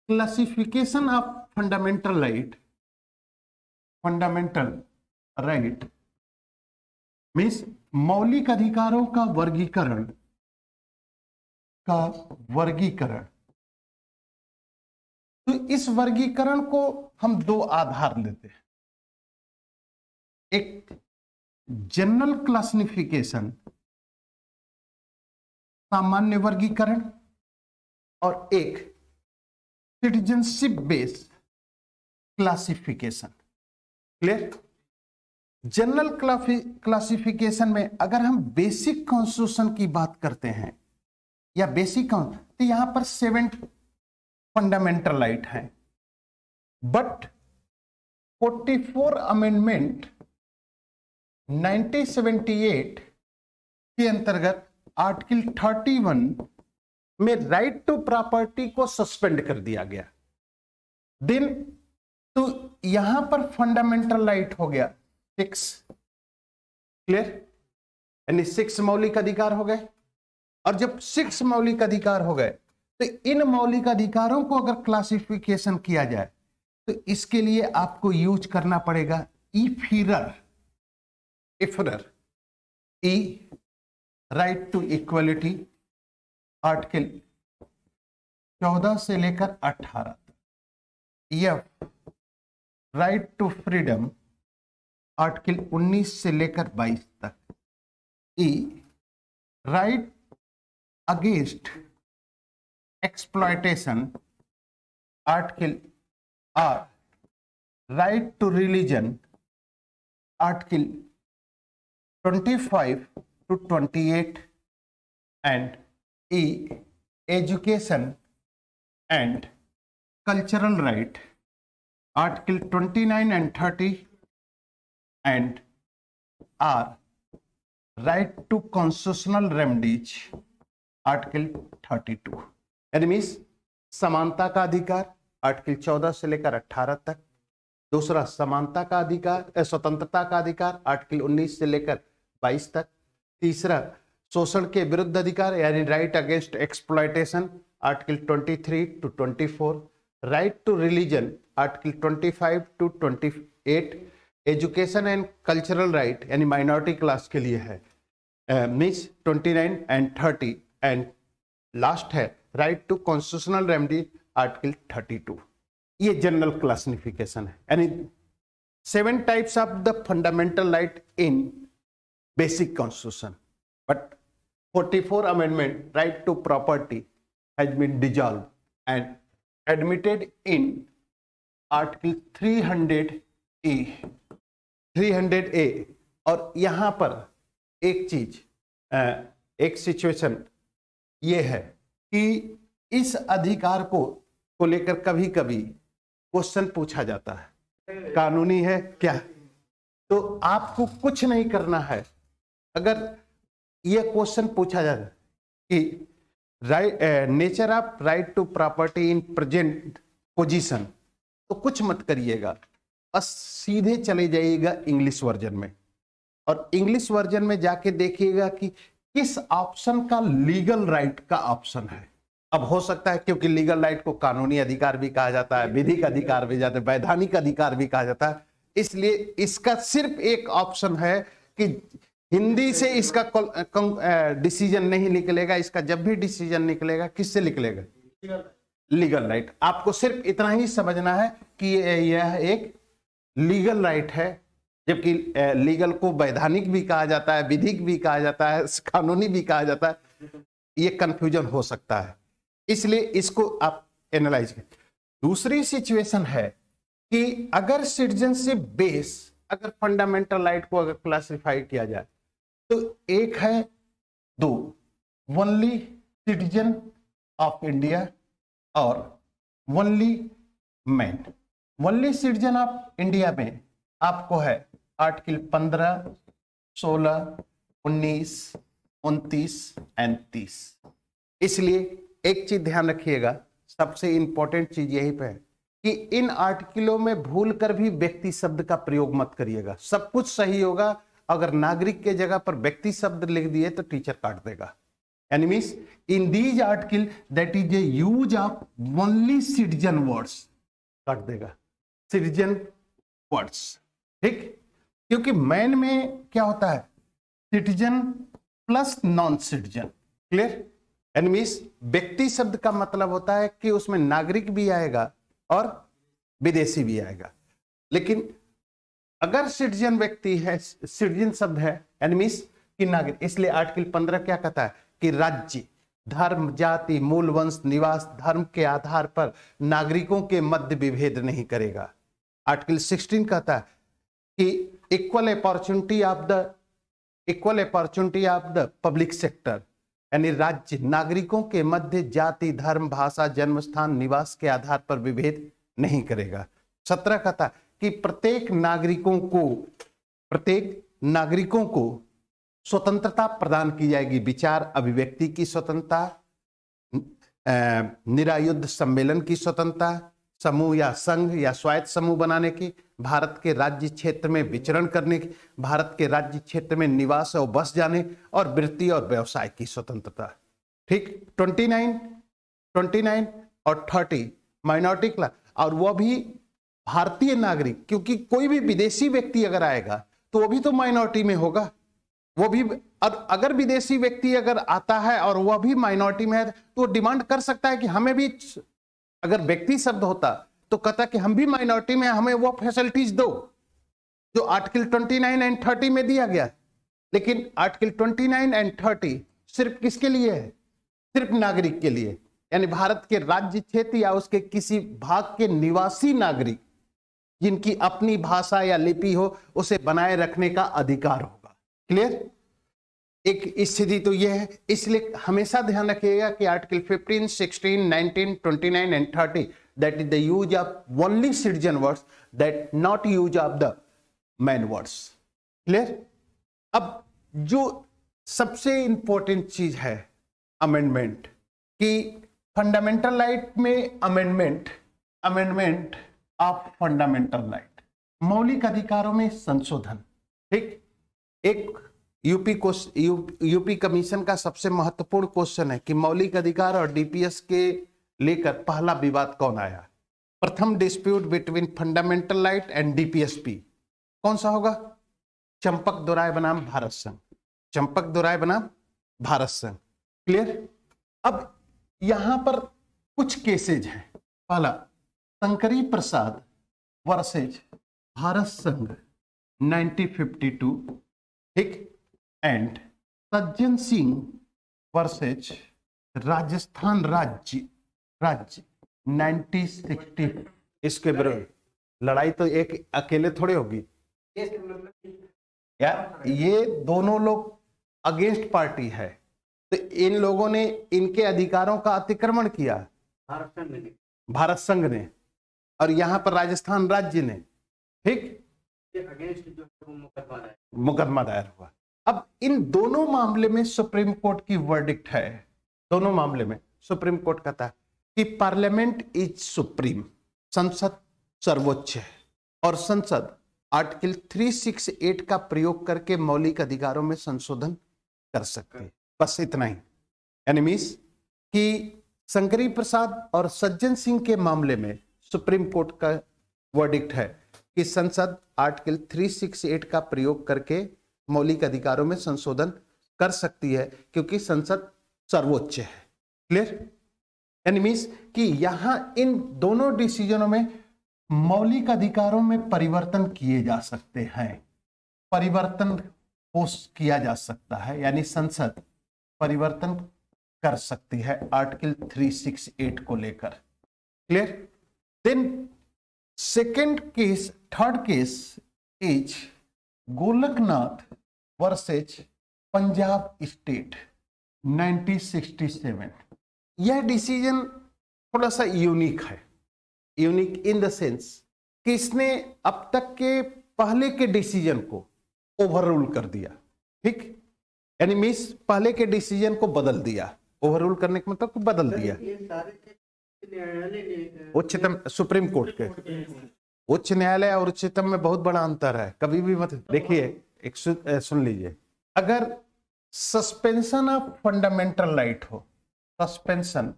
Classification of fundamental right means मौलिक अधिकारों का वर्गीकरण। तो इस वर्गीकरण को हम दो आधार लेते हैं, एक जनरल क्लासिफिकेशन सामान्य वर्गीकरण और एक citizenship based classification. Clear? General classification में अगर हम बेसिक कॉन्स्टिट्यूशन की बात करते हैं या बेसिक तो यहां पर 7 फंडामेंटल राइट है, बट 44 अमेंडमेंट 1978 के अंतर्गत आर्टिकल 31 में राइट टू प्रॉपर्टी को सस्पेंड कर दिया गया। देन तो यहां पर फंडामेंटल राइट हो गया 6। क्लियर? यानी 6 मौलिक अधिकार हो गए। और जब 6 मौलिक अधिकार हो गए तो इन मौलिक अधिकारों को अगर क्लासिफिकेशन किया जाए तो इसके लिए आपको यूज करना पड़ेगा इफिरर E right to equality article 14 से लेकर 18 तक, F right to freedom article 19 से लेकर 22 तक, E right against exploitation article R right to religion article 25 to 28 and E education and cultural right article 29 and 30 and R right to constitutional remedies article 32। यानी means समानता का अधिकार article 14 से लेकर 18 तक, दूसरा समानता का अधिकार स्वतंत्रता का अधिकार आर्टिकल 19 से लेकर 22 तक, तीसरा शोषण के विरुद्ध अधिकार यानी right against exploitation article 23 to 24, right to religion article 25 to 28, education and cultural right यानी माइनॉरिटी क्लास के लिए है मीन्स 29 and 30, एंड लास्ट है right to constitutional remedy article 32। ये जनरल क्लासिफिकेशन है, यानी 7 types of the fundamental right in basic constitution, but 44 amendment right to property has been dissolved and admitted in article 300A। और यहां पर एक चीज एक सिचुएशन ये है कि इस अधिकार को लेकर कभी कभी क्वेश्चन पूछा जाता है, कानूनी है क्या? तो आपको कुछ नहीं करना है। अगर यह क्वेश्चन पूछा जाता है कि nature of right to property in present position, तो कुछ मत करिएगा, बस सीधे चले जाइएगा इंग्लिश वर्जन में, और इंग्लिश वर्जन में जाके देखिएगा कि किस ऑप्शन का लीगल राइट का ऑप्शन है। अब हो सकता है क्योंकि लीगल राइट को कानूनी अधिकार भी कहा जाता है, विधिक अधिकार भी जाता है, वैधानिक अधिकार भी कहा जाता है, इसलिए इसका सिर्फ एक ऑप्शन है कि हिंदी से इसका डिसीजन नहीं निकलेगा। इसका जब भी डिसीजन निकलेगा किससे निकलेगा? Legal right. आपको सिर्फ इतना ही समझना है कि यह एक लीगल राइट है, जबकि लीगल को वैधानिक भी कहा जाता है, विधिक भी कहा जाता है, कानूनी भी कहा जाता है। ये कंफ्यूजन हो सकता है, इसलिए इसको आप एनालाइज करें। दूसरी सिचुएशन है कि अगर सिटीजनशिप बेस अगर फंडामेंटल राइट को अगर क्लासिफाई किया जाए तो एक है 2 ओनली सिटीजन ऑफ इंडिया और only man. Only citizen of India में आपको है आर्टिकल 15, 16, 19, 29 एंड 30। इसलिए एक चीज ध्यान रखिएगा, सबसे इंपॉर्टेंट चीज यही पे है कि इन आर्टिकलों में भूल कर भी व्यक्ति शब्द का प्रयोग मत करिएगा। सब कुछ सही होगा, अगर नागरिक के जगह पर व्यक्ति शब्द लिख दिए तो टीचर काट देगा। यानी means in these article that is a use of only citizen words, काट देगा सिटीजन वर्ड्स, ठीक। क्योंकि मैन में क्या होता है, citizen plus non citizen, clear. यानी मीन्स व्यक्ति शब्द का मतलब होता है कि उसमें नागरिक भी आएगा और विदेशी भी आएगा, लेकिन अगर सिटीजन व्यक्ति है, सिटीजन शब्द है, यानी मीन्स कि नागरिक, इसलिए आर्टिकल 15 क्या कहता है कि राज्य, धर्म, जाति, मूल वंश, निवास, धर्म के आधार पर नागरिकों के मध्य विभेद नहीं करेगा। आर्टिकल 16 कहता है कि equal opportunity of the public sector, यानी राज्य नागरिकों के मध्य जाति, धर्म, भाषा, जन्म स्थान, निवास के आधार पर विभेद नहीं करेगा। 17 कहता है कि प्रत्येक नागरिकों को स्वतंत्रता प्रदान की जाएगी, विचार अभिव्यक्ति की स्वतंत्रता, निरायुध सम्मेलन की स्वतंत्रता, समूह या संघ या स्वायत्त समूह बनाने की, भारत के राज्य क्षेत्र में विचरण करने की, भारत के राज्य क्षेत्र में निवास और बस जाने, और वृत्ति और व्यवसाय की स्वतंत्रता, ठीक। 29 और 30 माइनॉरिटी क्लास, और वह भी भारतीय नागरिक, क्योंकि कोई भी विदेशी व्यक्ति अगर आएगा तो वो भी तो माइनॉरिटी में होगा, वो भी अगर विदेशी व्यक्ति अगर आता है और वह भी माइनॉरिटी में है तो वो डिमांड कर सकता है कि हमें भी, अगर व्यक्ति शब्द होता तो कहता कि हम भी माइनॉरिटी में, हमें वो फैसिलिटीज दो जो आर्टिकल 29 एंड 30 में दिया गया। लेकिन आर्टिकल 29 एंड 30 सिर्फ किसके लिए है, सिर्फ नागरिक के लिए, यानी भारत के राज्य क्षेत्र या उसके किसी भाग के निवासी नागरिक जिनकी अपनी भाषा या लिपि हो, उसे बनाए रखने का अधिकार होगा, क्लियर। एक स्थिति तो यह है, इसलिए हमेशा ध्यान रखिएगा कि article 15, 16, 19, 29 and 30 that is the use of only citizen words, that not use of the man words, clear. अब जो सबसे इंपॉर्टेंट चीज है अमेंडमेंट की, फंडामेंटल राइट में अमेंडमेंट ऑफ फंडामेंटल राइट, मौलिक अधिकारों में संशोधन, ठीक। एक यूपी कमीशन का सबसे महत्वपूर्ण क्वेश्चन है कि मौलिक अधिकार और डीपीएस के लेकर पहला विवाद कौन आया। प्रथम dispute between fundamental right and DPSP कौन सा होगा, चंपक दोराय बनाम भारत संघ, चंपक दोराय बनाम भारत संघ, क्लियर। अब यहां पर कुछ केसेज हैं। पहला शंकरी प्रसाद वर्सेज भारत संघ 1952, ठीक, एंड सज्जन सिंह वर्सेज राजस्थान राज्य 1960। इसके विरुद्ध लड़ाई तो एक अकेले थोड़े होगी यार, ये दोनों लोग अगेंस्ट पार्टी है, तो इन लोगों ने इनके अधिकारों का अतिक्रमण किया, भारत संघ ने, और यहां पर राजस्थान राज्य ने, ठीक, मुकदमा दायर हुआ। अब इन दोनों मामले में सुप्रीम कोर्ट की वर्डिक्ट है, दोनों मामले में सुप्रीम कोर्ट कहता है कि पार्लियामेंट इज सुप्रीम, संसद सर्वोच्च है, और संसद आर्टिकल 368 का प्रयोग करके मौलिक अधिकारों में संशोधन कर सकती है, बस इतना ही। यानी मीन्स कि शंकरी प्रसाद और सज्जन सिंह के मामले में सुप्रीम कोर्ट का वर्डिक्ट है कि संसद आर्टिकल 368 का प्रयोग करके मौलिक अधिकारों में संशोधन कर सकती है, क्योंकि संसद सर्वोच्च है, क्लियर। यानी मीन्स कि यहां इन दोनों डिसीजनों में मौलिक अधिकारों में परिवर्तन किए जा सकते हैं, परिवर्तन किया जा सकता है, यानी संसद परिवर्तन कर सकती है आर्टिकल 368 को लेकर, clear. Then second case, third case is Golaknath versus Punjab state 1967। यह डिसीजन थोड़ा सा यूनिक है, यूनिक इन द सेंस कि इसने अब तक के पहले के डिसीजन को ओवररूल कर दिया, ठीक, यानी मीन्स पहले के डिसीजन को बदल दिया, ओवररूल करने का मतलब बदल दिया। उच्चतम सुप्रीम कोर्ट के, उच्च न्यायालय और उच्चतम में बहुत बड़ा अंतर है, कभी भी मत देखिए। एक सुन लीजिए, अगर सस्पेंशन ऑफ फंडामेंटल राइट हो, सस्पेंशन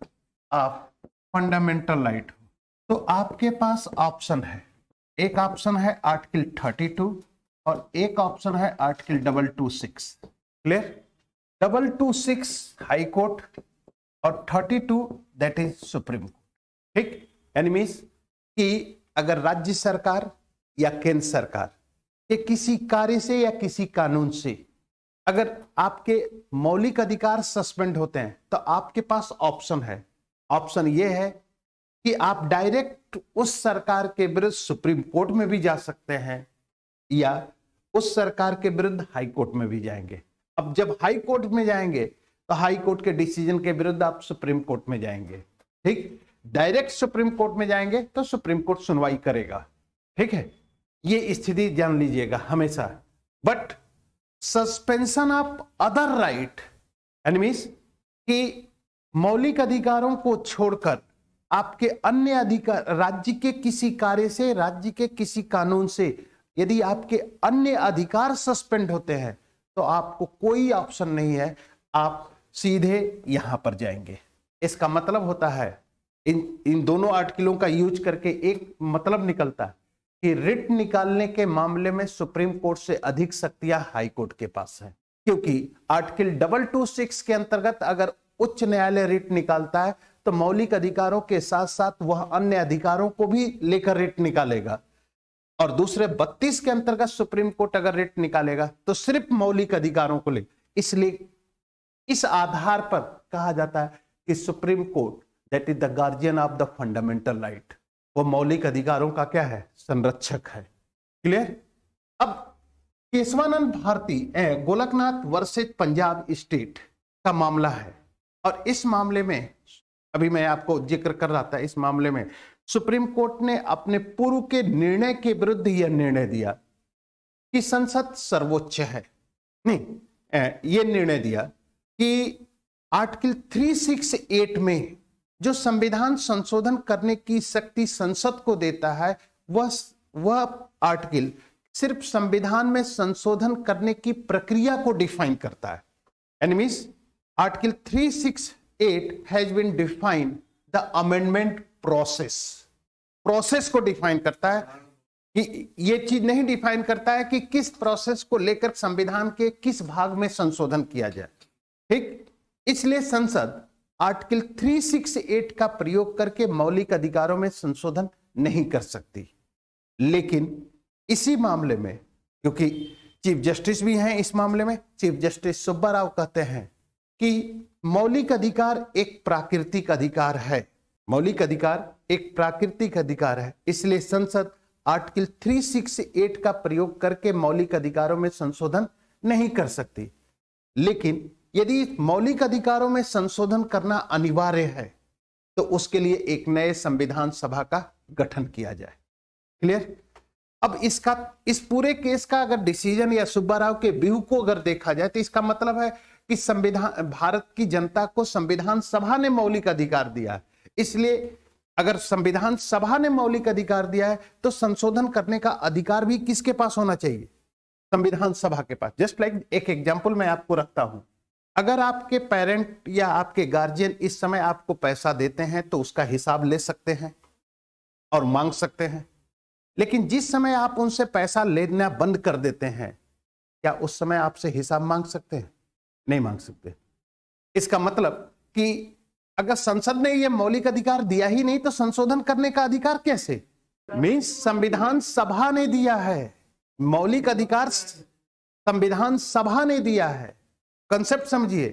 ऑफ फंडामेंटल राइट हो, तो आपके पास ऑप्शन है, एक ऑप्शन है आर्टिकल 32 और एक ऑप्शन है आर्टिकल 226। क्लियर? 226 हाई कोर्ट और 32 दैट इज सुप्रीम कोर्ट। ठीक, यानी मीन्स कि अगर राज्य सरकार या केंद्र सरकार के किसी कार्य से या किसी कानून से अगर आपके मौलिक अधिकार सस्पेंड होते हैं तो आपके पास ऑप्शन है। ऑप्शन यह है कि आप डायरेक्ट उस सरकार के विरुद्ध सुप्रीम कोर्ट में भी जा सकते हैं या उस सरकार के विरुद्ध हाई कोर्ट में भी जाएंगे। अब जब हाई कोर्ट में जाएंगे तो हाई कोर्ट के डिसीजन के विरुद्ध आप सुप्रीम कोर्ट में जाएंगे। ठीक, डायरेक्ट सुप्रीम कोर्ट में जाएंगे तो सुप्रीम कोर्ट सुनवाई करेगा। ठीक है, ये स्थिति जान लीजिएगा हमेशा। But suspension of other right यानी मीन्स कि मौलिक अधिकारों को छोड़कर आपके अन्य अधिकार, राज्य के किसी कार्य से, राज्य के किसी कानून से यदि आपके अन्य अधिकार सस्पेंड होते हैं तो आपको कोई ऑप्शन नहीं है, आप सीधे यहां पर जाएंगे। इसका मतलब होता है इन दोनों आर्टिकलों का यूज करके एक मतलब निकलता है कि रिट निकालने के मामले में सुप्रीम कोर्ट से अधिक शक्तियां हाई कोर्ट के पास है, क्योंकि आर्टिकल 226 के अंतर्गत अगर उच्च न्यायालय रिट निकालता है तो मौलिक अधिकारों के साथ साथ वह अन्य अधिकारों को भी लेकर रिट निकालेगा, और दूसरे 32 के अंतर्गत सुप्रीम कोर्ट अगर रिट निकालेगा तो सिर्फ मौलिक अधिकारों को ले। इसलिए इस आधार पर कहा जाता है कि supreme court that is the guardian of the fundamental right, वो मौलिक अधिकारों का क्या है, संरक्षक है। क्लियर? अब केशवानंद भारती गोलकनाथ वर्सेज पंजाब स्टेट का मामला है, और इस मामले में अभी मैं आपको जिक्र कर रहा था, इस मामले में सुप्रीम कोर्ट ने अपने पूर्व के निर्णय के विरुद्ध यह निर्णय दिया कि संसद सर्वोच्च है। नहीं, यह निर्णय दिया कि आर्टिकल 368 में जो संविधान संशोधन करने की शक्ति संसद को देता है, वह आर्टिकल सिर्फ संविधान में संशोधन करने की प्रक्रिया को डिफाइन करता है। यानी means article 368 has been defined the amendment process को डिफाइन करता है, कि यह चीज नहीं डिफाइन करता है कि किस प्रोसेस को लेकर संविधान के किस भाग में संशोधन किया जाए। ठीक, इसलिए संसद आर्टिकल 368 का प्रयोग करके मौलिक अधिकारों में संशोधन नहीं कर सकती। लेकिन इसी मामले में, क्योंकि चीफ जस्टिस भी हैं इस मामले में, चीफ जस्टिस सुब्बा राव कहते हैं कि मौलिक अधिकार एक प्राकृतिक अधिकार है, मौलिक अधिकार एक प्राकृतिक अधिकार है, इसलिए संसद आर्टिकल 368 का प्रयोग करके मौलिक अधिकारों में संशोधन नहीं कर सकती। लेकिन यदि मौलिक अधिकारों में संशोधन करना अनिवार्य है तो उसके लिए एक नए संविधान सभा का गठन किया जाए। क्लियर? अब इस पूरे केस का अगर डिसीजन या सुब्बा राव के व्यू को अगर देखा जाए तो इसका मतलब है कि संविधान, भारत की जनता को संविधान सभा ने मौलिक अधिकार दिया है, इसलिए अगर संविधान सभा ने मौलिक अधिकार दिया है तो संशोधन करने का अधिकार भी किसके पास होना चाहिए, संविधान सभा के पास। जस्ट लाइक एक एग्जांपल मैं आपको रखता हूं, अगर आपके पेरेंट या आपके गार्जियन इस समय आपको पैसा देते हैं तो उसका हिसाब ले सकते हैं और मांग सकते हैं, लेकिन जिस समय आप उनसे पैसा लेना बंद कर देते हैं, क्या उस समय आपसे हिसाब मांग सकते हैं? नहीं मांग सकते। इसका मतलब कि अगर संसद ने यह मौलिक अधिकार दिया ही नहीं तो संशोधन करने का अधिकार कैसे? मीन्स संविधान सभा ने दिया है, मौलिक अधिकार संविधान सभा ने दिया है। कंसेप्ट समझिए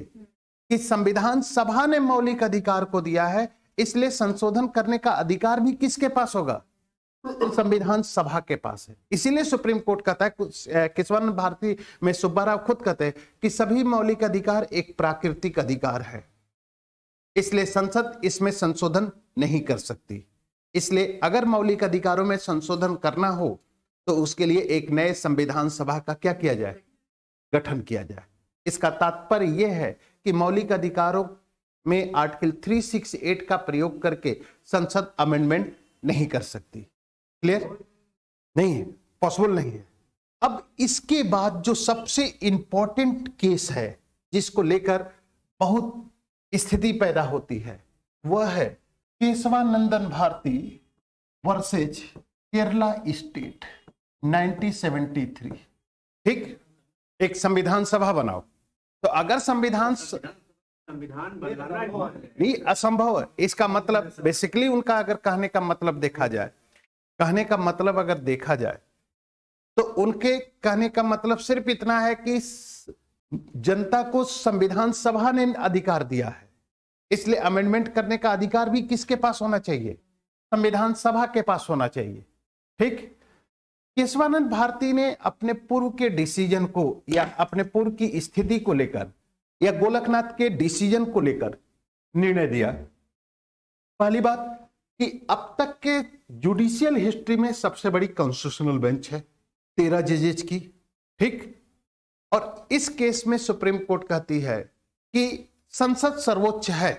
कि संविधान सभा ने मौलिक अधिकार को दिया है, इसलिए संशोधन करने का अधिकार भी किसके पास होगा? संविधान सभा के पास है। इसीलिए सुप्रीम कोर्ट कहता है, केशवानंद भारती में सुब्बा राव खुद कहते हैं कि सभी मौलिक अधिकार एक प्राकृतिक अधिकार है, इसलिए संसद इसमें संशोधन नहीं कर सकती। इसलिए अगर मौलिक अधिकारों में संशोधन करना हो तो उसके लिए एक नए संविधान सभा का क्या किया जाए? गठन किया जाए। इसका तात्पर्य यह है कि मौलिक अधिकारों में आर्टिकल 368 का प्रयोग करके संसद अमेंडमेंट नहीं कर सकती। क्लियर? नहीं है, पॉसिबल नहीं है। अब इसके बाद जो सबसे इंपॉर्टेंट केस है जिसको लेकर बहुत स्थिति पैदा होती है, वह है केशवानंदन भारती वर्सेज केरला स्टेट 1973। ठीक, एक संविधान सभा बनाओ। तो अगर संविधान नहीं, असंभव है। इसका मतलब बेसिकली उनका अगर कहने का मतलब देखा जाए, कहने का मतलब अगर देखा जाए तो उनके कहने का मतलब सिर्फ इतना है कि जनता को संविधान सभा ने अधिकार दिया है, इसलिए अमेंडमेंट करने का अधिकार भी किसके पास होना चाहिए? संविधान सभा के पास होना चाहिए। ठीक, केशवानंद भारती ने अपने पूर्व के डिसीजन को या अपने पूर्व की स्थिति को लेकर या गोलकनाथ के डिसीजन को लेकर निर्णय दिया। पहली बात कि अब तक के जुडिशियल हिस्ट्री में सबसे बड़ी कॉन्स्टिट्यूशनल बेंच है 13 जजेज की। ठीक, और इस केस में सुप्रीम कोर्ट कहती है कि संसद सर्वोच्च है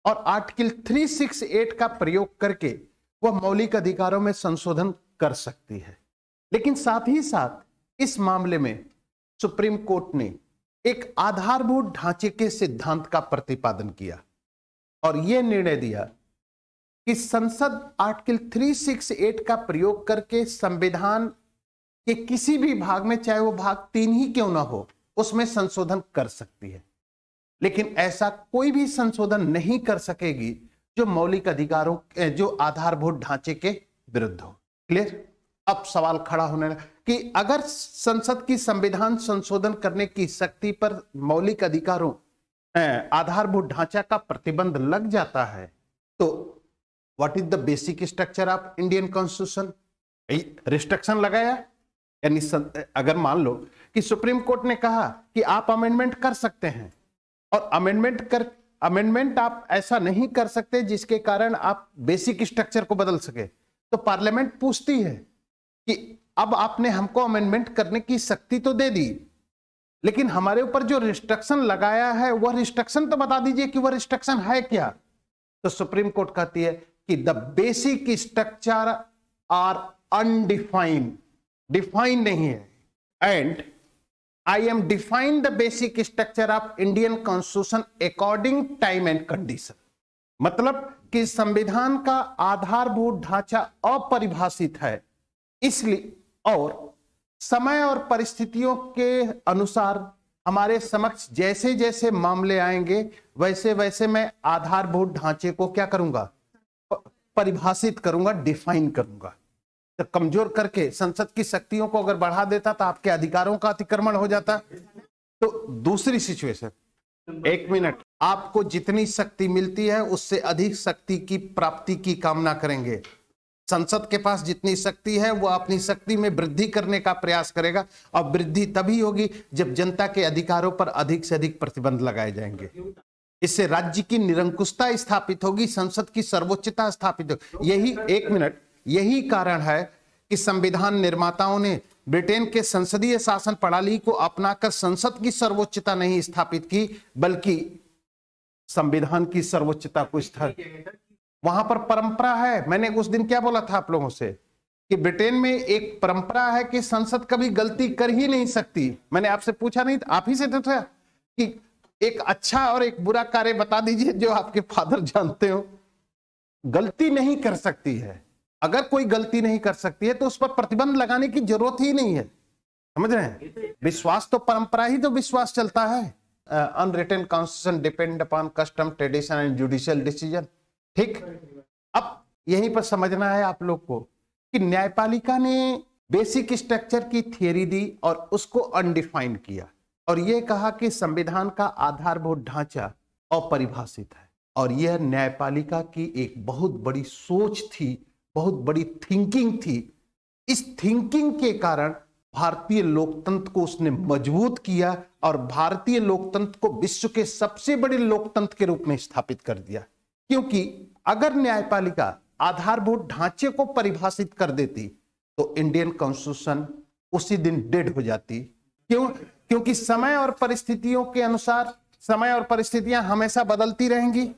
और आर्टिकल 368 का प्रयोग करके वह मौलिक अधिकारों में संशोधन कर सकती है। लेकिन साथ ही साथ इस मामले में सुप्रीम कोर्ट ने एक आधारभूत ढांचे के सिद्धांत का प्रतिपादन किया और यह निर्णय दिया कि संसद आर्टिकल 368 का प्रयोग करके संविधान के किसी भी भाग में, चाहे वो भाग 3 ही क्यों ना हो, उसमें संशोधन कर सकती है। लेकिन ऐसा कोई भी संशोधन नहीं कर सकेगी जो मौलिक अधिकारों, जो आधारभूत ढांचे के विरुद्ध हो। क्लियर? अब सवाल खड़ा होने लगा कि अगर संसद की संविधान संशोधन करने की शक्ति पर मौलिक अधिकारों, आधारभूत ढांचा का प्रतिबंध लग जाता है तो what is the basic structure of Indian constitution? Restriction लगाया। यानी अगर मान लो कि सुप्रीम कोर्ट ने कहा कि आप अमेंडमेंट कर सकते हैं और अमेंडमेंट आप ऐसा नहीं कर सकते जिसके कारण आप बेसिक स्ट्रक्चर को बदल सके, तो पार्लियामेंट पूछती है कि अब आपने हमको अमेंडमेंट करने की शक्ति तो दे दी, लेकिन हमारे ऊपर जो रिस्ट्रिक्शन लगाया है वह रिस्ट्रिक्शन तो बता दीजिए कि वह रिस्ट्रिक्शन है क्या। तो सुप्रीम कोर्ट कहती है कि the basic structure are undefined, define नहीं है, and I am define the basic structure of Indian constitution according time and condition. मतलब कि संविधान का आधारभूत ढांचा अपरिभाषित है, इसलिए और समय और परिस्थितियों के अनुसार हमारे समक्ष जैसे जैसे मामले आएंगे वैसे वैसे मैं आधारभूत ढांचे को क्या करूंगा? परिभाषित करूंगा, डिफाइन करूंगा। तो कमजोर करके संसद की शक्तियों को अगर बढ़ा देता तो आपके अधिकारों का अतिक्रमण हो जाता। तो दूसरी सिचुएशन, 1 मिनट, आपको जितनी शक्ति मिलती है उससे अधिक शक्ति की प्राप्ति की कामना करेंगे। संसद के पास जितनी शक्ति है वो अपनी शक्ति में वृद्धि करने का प्रयास करेगा, और वृद्धि तभी होगी जब जनता के अधिकारों पर अधिक से अधिक प्रतिबंध लगाए जाएंगे। इससे राज्य की निरंकुशता स्थापित होगी, संसद की सर्वोच्चता स्थापित होगी। यही 1 मिनट, यही कारण है कि संविधान निर्माताओं ने ब्रिटेन के संसदीय शासन प्रणाली को अपनाकर संसद की सर्वोच्चता नहीं स्थापित की, बल्कि संविधान की सर्वोच्चता को स्थापित। वहां पर परंपरा है, मैंने उस दिन क्या बोला था आप लोगों से कि ब्रिटेन में एक परंपरा है कि संसद कभी गलती कर ही नहीं सकती। मैंने आपसे पूछा नहीं, आप ही से तो था कि एक अच्छा और एक बुरा कार्य बता दीजिए जो आपके फादर जानते हो। गलती नहीं कर सकती है। अगर कोई गलती नहीं कर सकती है तो उस पर प्रतिबंध लगाने की जरूरत ही नहीं है। समझ रहे हैं? विश्वास तो परंपरा ही तो विश्वास चलता है। Unwritten constitution depend upon custom, tradition and judicial decision. ठीक, अब यहीं पर समझना है आप लोग को कि न्यायपालिका ने बेसिक स्ट्रक्चर की थियरी दी और उसको अनडिफाइंड किया और यह कहा कि संविधान का आधारभूत ढांचा अपरिभाषित है। और यह न्यायपालिका की एक बहुत बड़ी सोच थी, बहुत बड़ी थिंकिंग थी। इस थिंकिंग के कारण भारतीय लोकतंत्र को उसने मजबूत किया और भारतीय लोकतंत्र को विश्व के सबसे बड़े लोकतंत्र के रूप में स्थापित कर दिया। क्योंकि अगर न्यायपालिका आधारभूत ढांचे को परिभाषित कर देती तो इंडियन कॉन्स्टिट्यूशन उसी दिन डेड हो जाती। क्यों? क्योंकि समय और परिस्थितियों के अनुसार, समय और परिस्थितियां हमेशा बदलती रहेंगी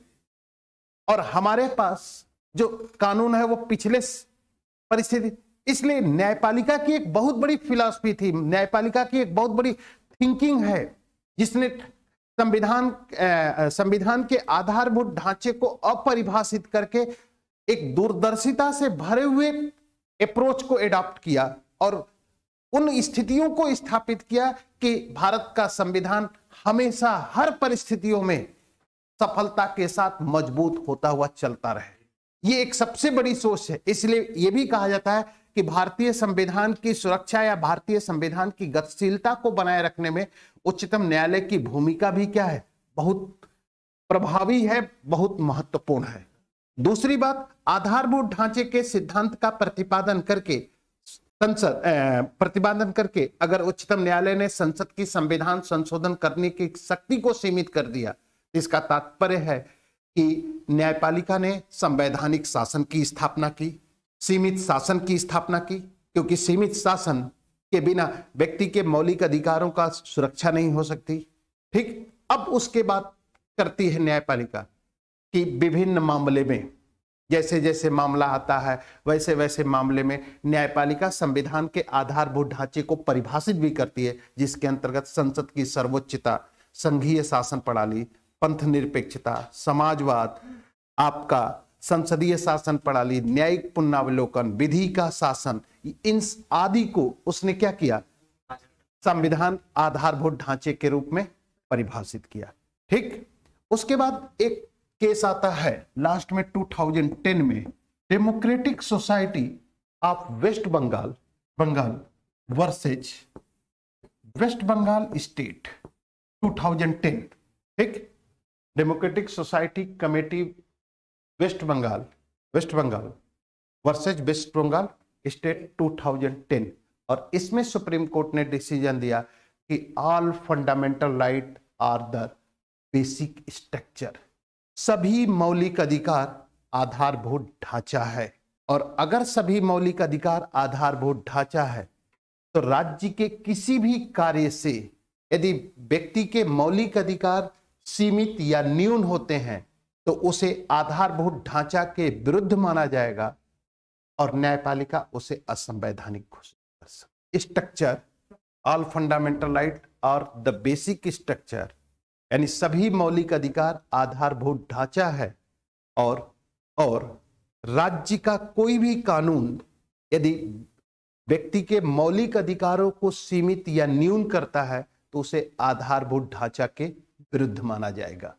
और हमारे पास जो कानून है वो पिछले परिस्थिति। इसलिए न्यायपालिका की एक बहुत बड़ी फिलॉसफी थी, न्यायपालिका की एक बहुत बड़ी थिंकिंग है जिसने संविधान के आधारभूत ढांचे को अपरिभाषित करके एक दूरदर्शिता से भरे हुए अप्रोच को एडॉप्ट किया और उन स्थितियों को स्थापित किया कि भारत का संविधान हमेशा हर परिस्थितियों में सफलता के साथ मजबूत होता हुआ चलता रहे। ये एक सबसे बड़ी सोच है। इसलिए यह भी कहा जाता है कि भारतीय संविधान की सुरक्षा या भारतीय संविधान की गतिशीलता को बनाए रखने में उच्चतम न्यायालय की भूमिका भी क्या है, बहुत प्रभावी है, बहुत महत्वपूर्ण है। दूसरी बात, आधारभूत ढांचे के सिद्धांत का प्रतिपादन करके अगर उच्चतम न्यायालय ने संसद की संविधान संशोधन करने की शक्ति को सीमित कर दिया, इसका तात्पर्य है कि न्यायपालिका ने संवैधानिक शासन की स्थापना की, सीमित शासन की स्थापना की, क्योंकि सीमित शासन के बिना व्यक्ति के मौलिक अधिकारों का सुरक्षा नहीं हो सकती। ठीक, अब उसके बाद करती है न्यायपालिका कि विभिन्न मामले में जैसे जैसे मामला आता है वैसे वैसे मामले में न्यायपालिका संविधान के आधारभूत ढांचे को परिभाषित भी करती है, जिसके अंतर्गत संसद की सर्वोच्चता, संघीय शासन प्रणाली, पंथ निरपेक्षता, समाजवाद, आपका संसदीय शासन प्रणाली, न्यायिक पुनरावलोकन, विधि का शासन, इन आदि को उसने क्या किया, संविधान आधारभूत ढांचे के रूप में परिभाषित किया। ठीक, उसके बाद एक केस आता है लास्ट में 2010 में, democratic society of West Bengal versus West Bengal state 2010। ठीक, democratic society committee West Bengal versus West Bengal state 2010। और इसमें सुप्रीम कोर्ट ने डिसीजन दिया कि all fundamental right are the basic structure, सभी मौलिक अधिकार आधारभूत ढांचा है। और अगर सभी मौलिक अधिकार आधारभूत ढांचा है तो राज्य के किसी भी कार्य से यदि व्यक्ति के मौलिक अधिकार सीमित या न्यून होते हैं तो उसे आधारभूत ढांचा के विरुद्ध माना जाएगा और न्यायपालिका उसे असंवैधानिक घोषित कर सकती। स्ट्रक्चर, ऑल फंडामेंटल राइट और द बेसिक स्ट्रक्चर, यानी सभी मौलिक अधिकार आधारभूत ढांचा है और राज्य का कोई भी कानून यदि व्यक्ति के मौलिक अधिकारों को सीमित या न्यून करता है तो उसे आधारभूत ढांचा के विरुद्ध माना जाएगा।